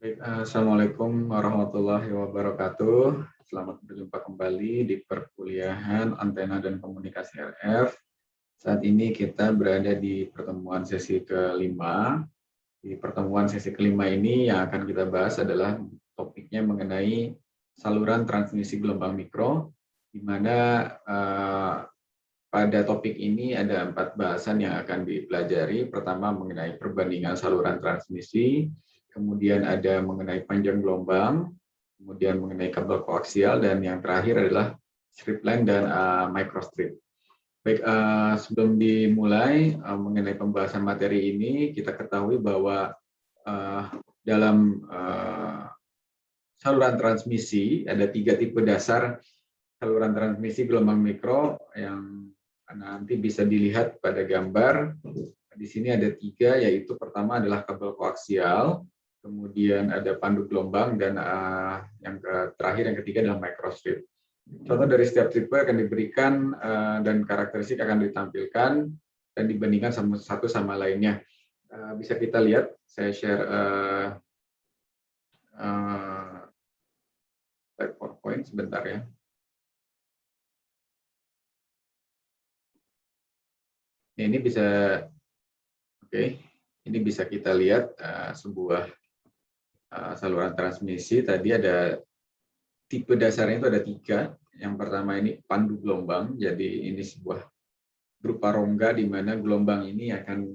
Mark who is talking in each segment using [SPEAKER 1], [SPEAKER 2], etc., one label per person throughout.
[SPEAKER 1] Baik, Assalamualaikum warahmatullahi wabarakatuh. Selamat berjumpa kembali di perkuliahan Antena dan Komunikasi RF. Saat ini kita berada di pertemuan sesi kelima. Di pertemuan sesi kelima ini yang akan kita bahas adalah topiknya mengenai saluran transmisi gelombang mikro, di mana pada topik ini ada 4 bahasan yang akan dipelajari. Pertama mengenai perbandingan saluran transmisi, kemudian ada mengenai panjang gelombang, kemudian mengenai kabel koaksial, dan yang terakhir adalah strip line dan microstrip. Baik, sebelum dimulai mengenai pembahasan materi ini, kita ketahui bahwa dalam saluran transmisi ada 3 tipe dasar saluran transmisi gelombang mikro yang nanti bisa dilihat pada gambar. Di sini ada 3, yaitu pertama adalah kabel koaksial, kemudian ada pandu gelombang, dan yang terakhir, yang ketiga adalah microstrip. Contoh dari setiap tipe akan diberikan dan karakteristik akan ditampilkan dan dibandingkan satu sama lainnya. Bisa kita lihat, saya share PowerPoint sebentar ya. Ini bisa, oke, ini bisa kita lihat sebuah saluran transmisi. Tadi ada tipe dasarnya itu ada 3. Yang pertama ini pandu gelombang, jadi ini sebuah berupa rongga di mana gelombang ini akan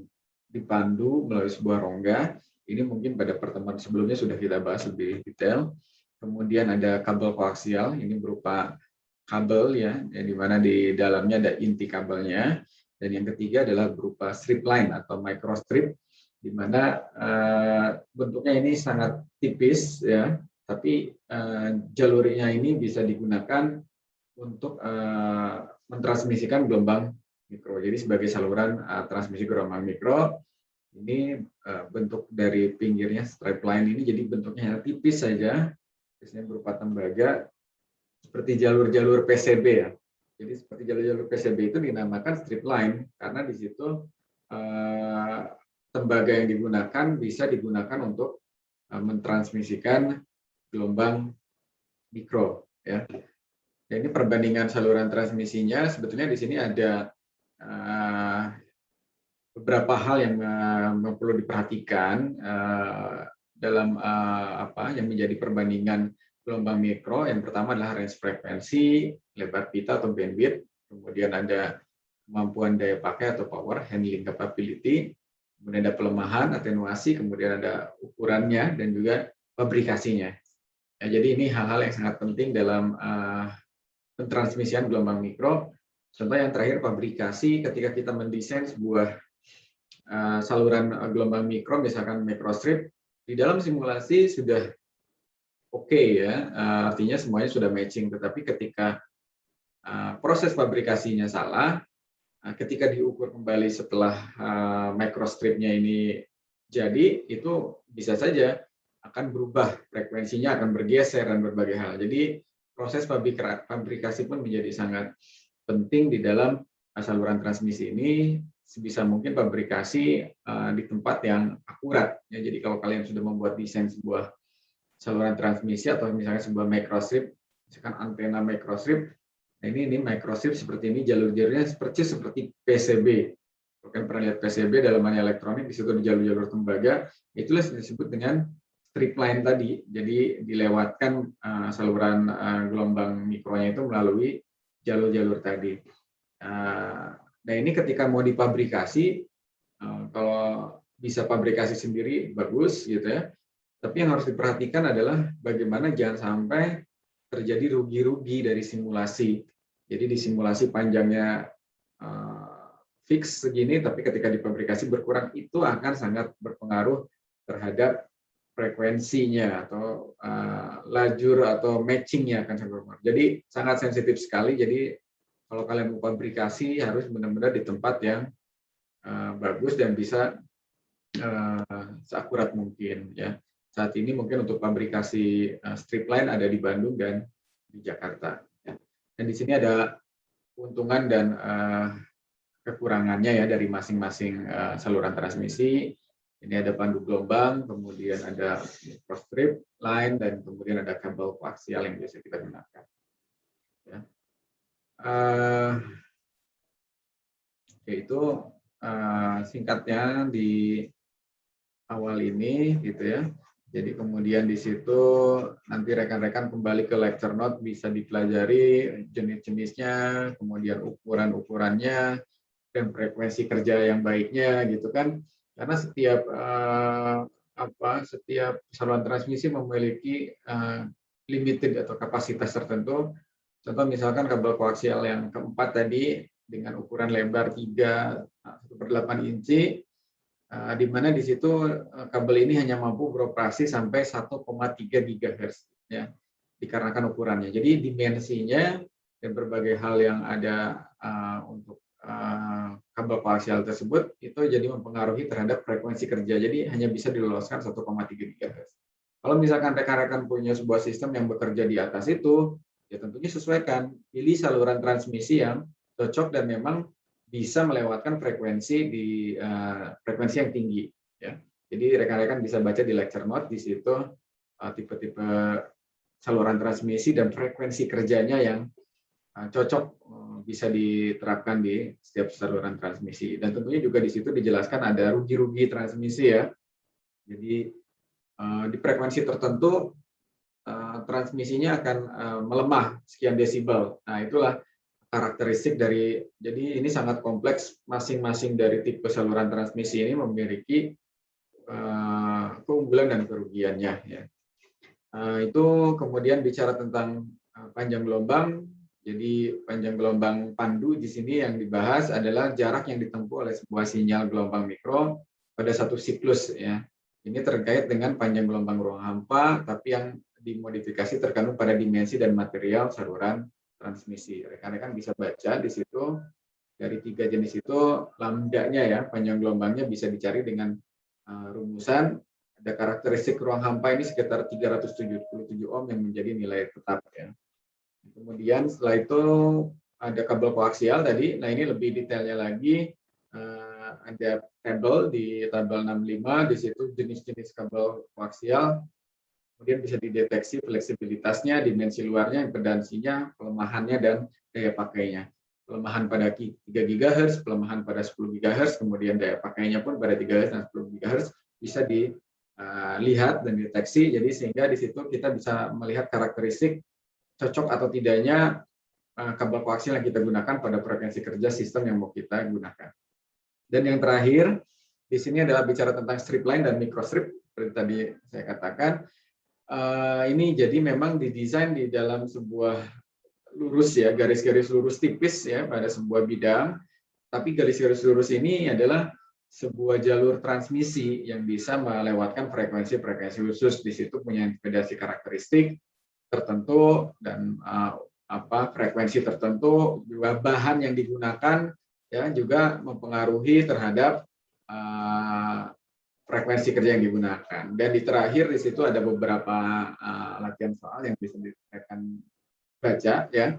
[SPEAKER 1] dipandu melalui sebuah rongga. Ini mungkin pada pertemuan sebelumnya sudah kita bahas lebih detail. Kemudian ada kabel koaksial, ini berupa kabel ya, di mana di dalamnya ada inti kabelnya. Dan yang ketiga adalah berupa strip line atau microstrip, di mana bentuknya ini sangat tipis ya, tapi jalurnya ini bisa digunakan untuk mentransmisikan gelombang mikro. Jadi sebagai saluran transmisi gelombang mikro, ini bentuk dari pinggirnya strip line ini jadi bentuknya tipis saja, biasanya berupa tembaga seperti jalur-jalur PCB ya. Jadi seperti jalur-jalur PCB itu dinamakan strip line karena di situ tembaga yang digunakan bisa digunakan untuk mentransmisikan gelombang mikro ya. Dan ini perbandingan saluran transmisinya, sebetulnya di sini ada beberapa hal yang perlu diperhatikan dalam yang menjadi perbandingan gelombang mikro. Yang pertama adalah range frekuensi, lebar pita atau bandwidth, kemudian ada kemampuan daya pakai atau power handling capability, kemudian ada pelemahan, atenuasi, kemudian ada ukurannya dan juga fabrikasinya. Ya, jadi ini hal-hal yang sangat penting dalam pentransmisian gelombang mikro. Contoh yang terakhir, fabrikasi. Ketika kita mendesain sebuah saluran gelombang mikro, misalkan microstrip, di dalam simulasi sudah oke ya, artinya semuanya sudah matching. Tetapi ketika proses fabrikasinya salah, ketika diukur kembali setelah microstripnya ini jadi, itu bisa saja akan berubah, frekuensinya akan bergeser dan berbagai hal. Jadi proses fabrikasi pun menjadi sangat penting di dalam saluran transmisi ini. Sebisa mungkin fabrikasi di tempat yang akurat. Ya, jadi kalau kalian sudah membuat desain sebuah saluran transmisi atau misalnya sebuah microstrip, misalkan antena microstrip, nah ini microstrip seperti ini, jalur-jalurnya seperti PCB. Kalian pernah lihat PCB dalamannya elektronik, di situ ada jalur-jalur tembaga, itulah yang disebut dengan strip line tadi. Jadi dilewatkan saluran gelombang mikronya itu melalui jalur-jalur tadi. Nah ini ketika mau dipabrikasi, kalau bisa pabrikasi sendiri bagus gitu ya. Tapi yang harus diperhatikan adalah bagaimana jangan sampai terjadi rugi-rugi dari simulasi. Jadi di simulasi panjangnya fix segini, tapi ketika dipabrikasi berkurang, itu akan sangat berpengaruh terhadap frekuensinya atau lajur atau matchingnya akan sangat berpengaruh. Jadi sangat sensitif sekali. Jadi kalau kalian mau pabrikasi harus benar-benar di tempat yang bagus dan bisa seakurat mungkin ya. Saat ini mungkin untuk pabrikasi strip line ada di Bandung dan di Jakarta. Ya. Dan di sini ada keuntungan dan kekurangannya ya dari masing-masing saluran transmisi. Ini ada pandu gelombang, kemudian ada microstrip line, dan kemudian ada kabel koaksial yang biasa kita gunakan. Ya. Yaitu singkatnya di awal ini, gitu ya. Jadi kemudian di situ nanti rekan-rekan kembali ke lecture note bisa dipelajari jenis-jenisnya, kemudian ukuran-ukurannya, dan frekuensi kerja yang baiknya, gitu kan. Karena setiap saluran transmisi memiliki limited atau kapasitas tertentu. Contoh misalkan kabel koaksial yang keempat tadi dengan ukuran lebar 3/8 inci, di mana di situ kabel ini hanya mampu beroperasi sampai 1,3 GHz, ya, dikarenakan ukurannya. Jadi dimensinya dan berbagai hal yang ada untuk kabel koaksial tersebut itu jadi mempengaruhi terhadap frekuensi kerja. Jadi hanya bisa diloloskan 1,3 GHz. Kalau misalkan rekan-rekan punya sebuah sistem yang bekerja di atas itu, ya tentunya sesuaikan, pilih saluran transmisi yang cocok dan memang bisa melewatkan frekuensi yang tinggi, ya. Jadi rekan-rekan bisa baca di lecture note di situ tipe-tipe saluran transmisi dan frekuensi kerjanya yang cocok bisa diterapkan di setiap saluran transmisi. Dan tentunya juga di situ dijelaskan ada rugi-rugi transmisi, ya. Jadi di frekuensi tertentu transmisinya akan melemah sekian desibel. Nah, itulah karakteristik dari, jadi ini sangat kompleks, masing-masing dari tipe saluran transmisi ini memiliki keunggulan dan kerugiannya, ya. Itu kemudian bicara tentang panjang gelombang. Jadi panjang gelombang pandu di sini yang dibahas adalah jarak yang ditempuh oleh sebuah sinyal gelombang mikro pada satu siklus, ya. Ini terkait dengan panjang gelombang ruang hampa, tapi yang dimodifikasi tergantung pada dimensi dan material saluran transmisi. Rekan-rekan bisa baca di situ dari 3 jenis itu lambdanya, ya, panjang gelombangnya bisa dicari dengan rumusan. Ada karakteristik ruang hampa ini sekitar 377 ohm yang menjadi nilai tetap, ya. Kemudian setelah itu ada kabel koaksial tadi. Nah, ini lebih detailnya lagi. Ada tabel di tabel 65, di situ jenis-jenis kabel koaksial. Kemudian bisa dideteksi fleksibilitasnya, dimensi luarnya, impedansinya, pelemahannya, dan daya pakainya. Pelemahan pada 3 GHz, pelemahan pada 10 GHz, kemudian daya pakainya pun pada 3 GHz dan 10 GHz bisa dilihat dan dideteksi. Jadi sehingga di situ kita bisa melihat karakteristik cocok atau tidaknya kabel koaksial yang kita gunakan pada frekuensi kerja sistem yang mau kita gunakan. Dan yang terakhir, di sini adalah bicara tentang strip line dan microstrip, seperti tadi saya katakan. Ini jadi memang didesain di dalam sebuah lurus, ya, garis-garis lurus tipis, ya, pada sebuah bidang. Tapi garis-garis lurus ini adalah sebuah jalur transmisi yang bisa melewatkan frekuensi-frekuensi khusus. Di situ punya impedasi karakteristik tertentu dan frekuensi tertentu. Juga bahan yang digunakan, ya, juga mempengaruhi terhadap frekuensi kerja yang digunakan. Dan di terakhir di situ ada beberapa latihan soal yang bisa rekan baca, ya,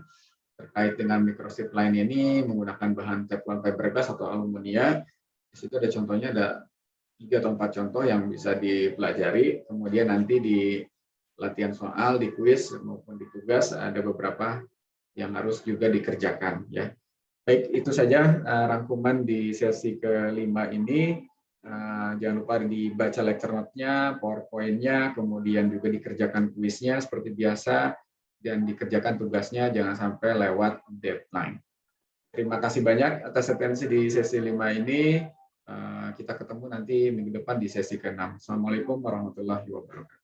[SPEAKER 1] terkait dengan microstrip line ini menggunakan bahan teflon fiberglass atau aluminium. Di situ ada contohnya, ada 3 atau 4 contoh yang bisa dipelajari. Kemudian nanti di latihan soal, di kuis maupun di tugas ada beberapa yang harus juga dikerjakan, ya. Baik, itu saja rangkuman di sesi kelima ini. Jangan lupa dibaca lecture note-nya, PowerPoint-nya, kemudian juga dikerjakan kuisnya seperti biasa, dan dikerjakan tugasnya jangan sampai lewat deadline. Terima kasih banyak atas atensi di sesi 5 ini. Kita ketemu nanti minggu depan di sesi ke-6. Assalamualaikum warahmatullahi wabarakatuh.